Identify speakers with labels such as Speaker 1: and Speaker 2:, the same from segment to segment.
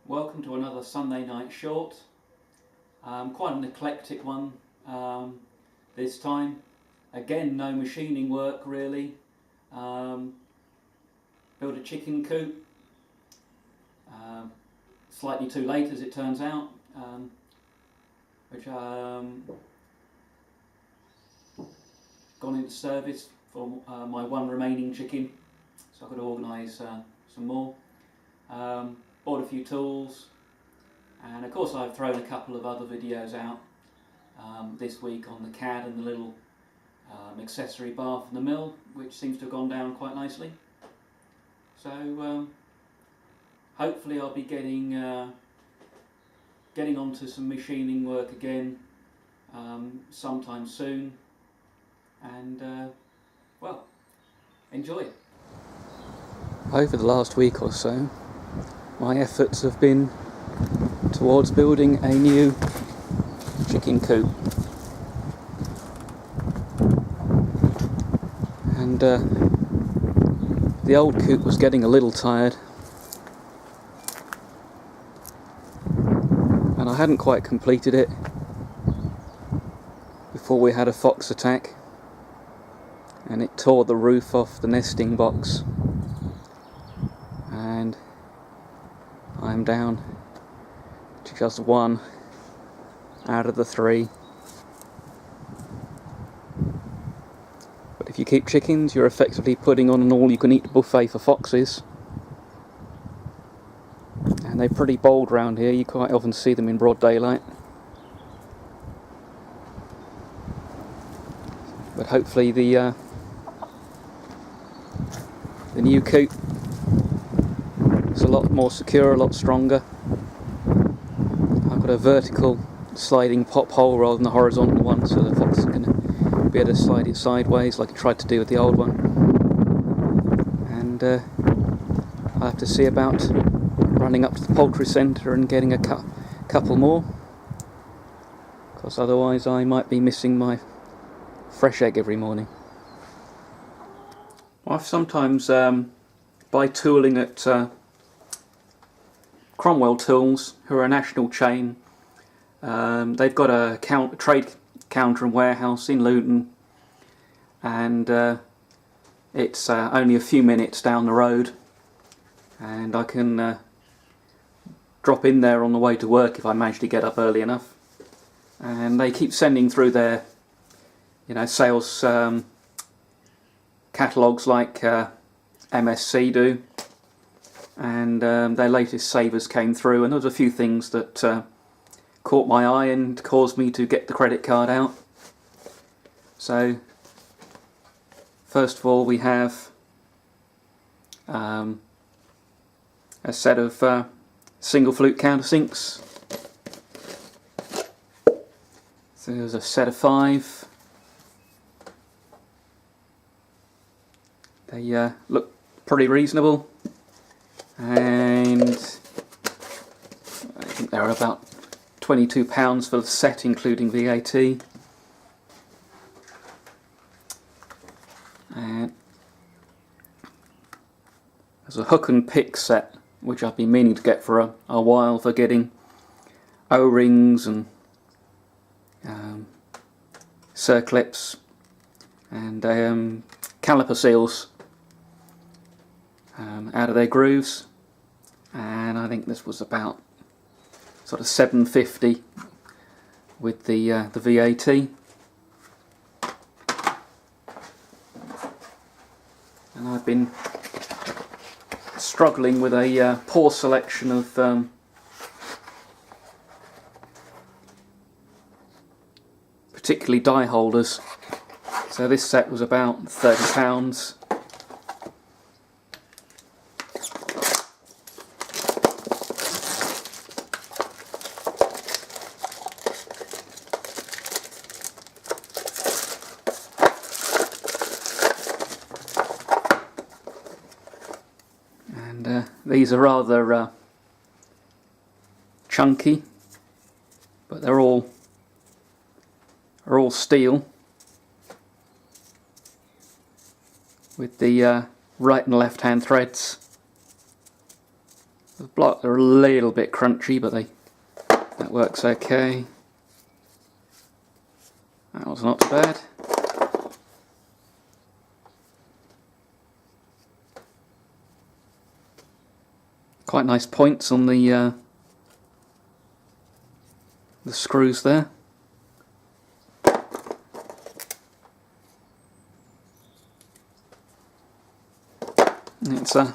Speaker 1: Welcome to another Sunday night short. Quite an eclectic one this time. Again, no machining work really. Built a chicken coop. Slightly too late as it turns out, which gone into service for my one remaining chicken, so I could organise some more. Bought a few tools, and of course I've thrown a couple of other videos out this week on the CAD and the little accessory bar from the mill, which seems to have gone down quite nicely. So hopefully I'll be getting onto some machining work again sometime soon, and well, enjoy. Over the last week or so, my efforts have been towards building a new chicken coop, and the old coop was getting a little tired, and I hadn't quite completed it before we had a fox attack, and it tore the roof off the nesting box, and I'm down to just one out of the three. But if you keep chickens, you're effectively putting on an all-you-can-eat buffet for foxes. And they're pretty bold round here, you quite often see them in broad daylight. But hopefully the new coop is a lot more secure, a lot stronger. I've got a vertical sliding pop hole rather than a horizontal one, so the fox is going to be able to slide it sideways like I tried to do with the old one. And I'll have to see about running up to the poultry centre and getting a couple more, because otherwise I might be missing my fresh egg every morning. I've sometimes buy tooling at Cromwell Tools, who are a national chain. They've got a trade counter and warehouse in Luton, and it's only a few minutes down the road, and I can drop in there on the way to work if I manage to get up early enough. And they keep sending through their sales catalogues like MSC do, and their latest savers came through, and there was a few things that caught my eye and caused me to get the credit card out. So first of all, we have a set of single flute countersinks. So there's a set of 5. They look pretty reasonable, and I think they're about £22 for the set, including VAT. And there's a hook and pick set, which I've been meaning to get for a while, for getting O-rings and circlips and caliper seals out of their grooves, and I think this was about sort of £7.50 with the VAT. And I've been struggling with a poor selection of particularly die holders. So this set was about £30. And these are rather chunky, but they're all steel, with the right and left hand threads. The block are a little bit crunchy, but that works okay. That was not too bad. Quite nice points on the screws there. It's a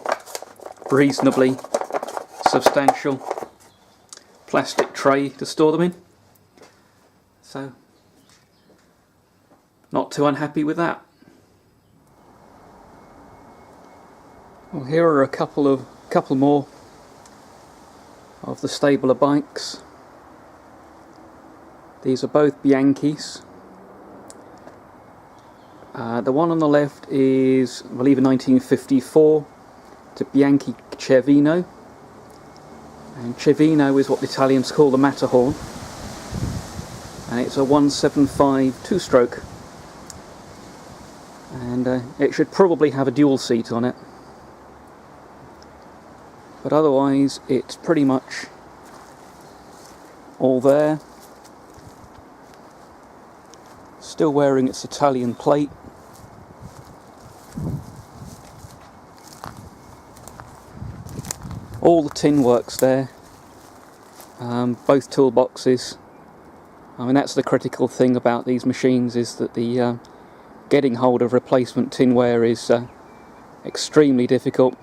Speaker 1: reasonably substantial plastic tray to store them in, so not too unhappy with that. Well, here are a couple more of the Stabler bikes. These are both Bianchis. The one on the left is, I believe, in 1954. It's a Bianchi Cervino, and Cervino is what the Italians call the Matterhorn, and it's a 175 two-stroke, and it should probably have a dual seat on it, but otherwise it's pretty much all there. Still wearing its Italian plate. All the tin works there, both toolboxes. I mean, that's the critical thing about these machines, is that the getting hold of replacement tinware is extremely difficult.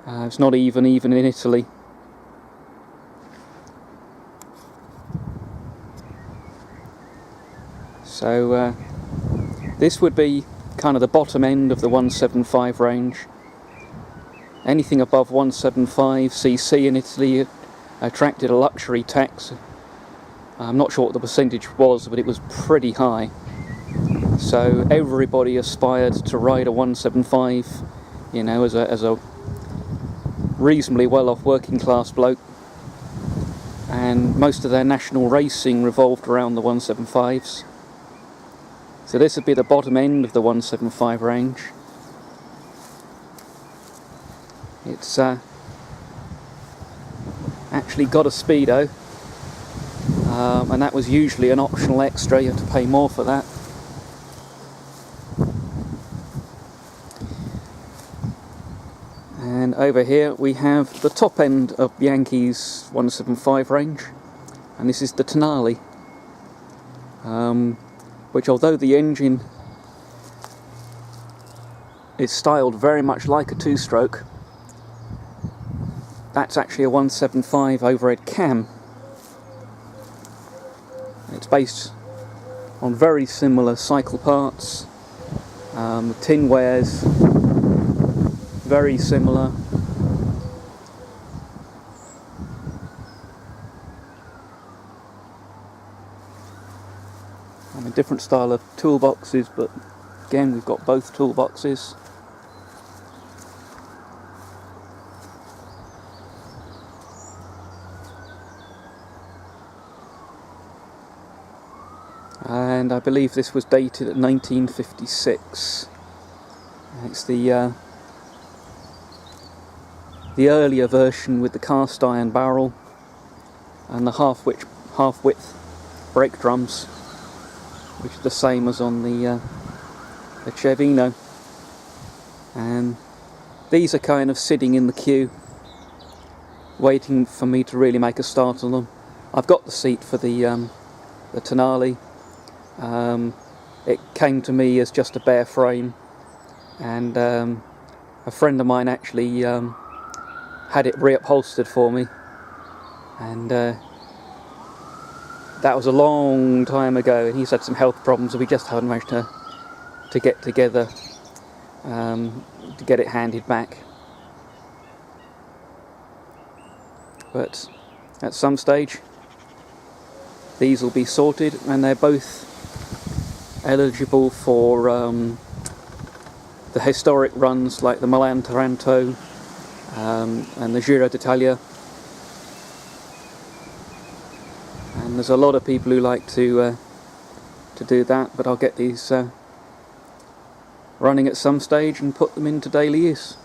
Speaker 1: It's not even in Italy. So this would be kind of the bottom end of the 175 range. Anything above 175cc in Italy attracted a luxury tax. I'm not sure what the percentage was, but it was pretty high. So everybody aspired to ride a 175, you know, as a reasonably well-off working class bloke. And most of their national racing revolved around the 175s. So this would be the bottom end of the 175 range. It's actually got a speedo, and that was usually an optional extra. You have to pay more for that. And over here we have the top end of Bianchi's 175 range, and this is the Tonale, which, although the engine is styled very much like a two-stroke, that's actually a 175 overhead cam. It's based on very similar cycle parts. The tinware's very similar. I mean, different style of toolboxes, but again we've got both toolboxes. And I believe this was dated at 1956. It's the earlier version with the cast iron barrel and the half-width brake drums, which are the same as on the Cervino. And these are kind of sitting in the queue, waiting for me to really make a start on them. I've got the seat for the Tonale. It came to me as just a bare frame, and a friend of mine actually had it reupholstered for me, and that was a long time ago, and he's had some health problems, and we just haven't managed to get together to get it handed back. But at some stage these will be sorted, and they're both eligible for the historic runs like the Milan-Taranto and the Giro d'Italia. And there's a lot of people who like to do that, but I'll get these running at some stage and put them into daily use.